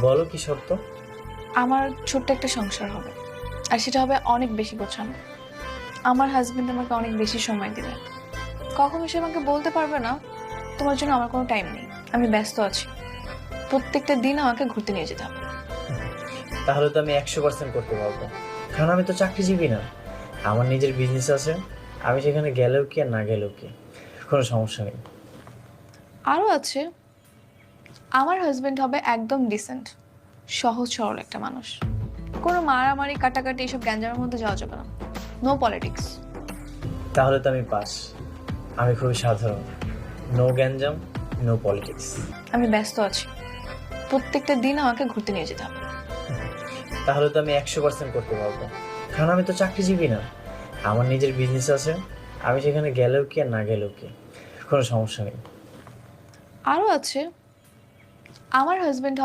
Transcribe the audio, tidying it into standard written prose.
বলো কি শর্ত? আমার ছোট্ট একটা সংসার হবে, আর সেটা হবে অনেক বেশি গোছানো। আমার হাজবেন্ড আমাকে অনেক বেশি সময় দিবে। কখনো সে আমাকে বলতে পারবে না তোমার জন্য আমার কোনো টাইম নেই, আমি ব্যস্ত আছি। প্রত্যেকটা দিন আমাকে ঘুরতে নিয়ে যেতে হবে। তাহলে তো আমি 100% করতে পারবো, কারণ আমি তো চাকরিজীবী না। আমার নিজের বিজনেস আছে। আমি সেখানে গেলেও কি আর না গেলেও কি, কোনো সমস্যা নেই। আরও আছে, আমার হাজবেন্ড হবে একদম ডিসেন্ট, সহজ সরল একটা মানুষ। কোনো মারামারি কাটাকাটি এসব গ্যাঞ্জামের মধ্যে যাওয়া যাবে না। No politics. তাহলে তো আমি পাস। আমি খুবই সাধারণ। নো গ্যাঞ্জাম, নো পলিটিক্স। আমি ব্যস্ত আছি, প্রত্যেকটা দিন আমাকে ঘুরতে নিয়ে যেতে হবে। তাহলে তো আমি 100% করতে পারবো, কারণ আমি তো চাকরিজীবী না। আমার নিজের বিজনেস আছে। আমি সেখানে গেলেও কি আর না গেলেও কি, কোনো সমস্যা নেই। আরও আছে, আমার হাজবেন্ড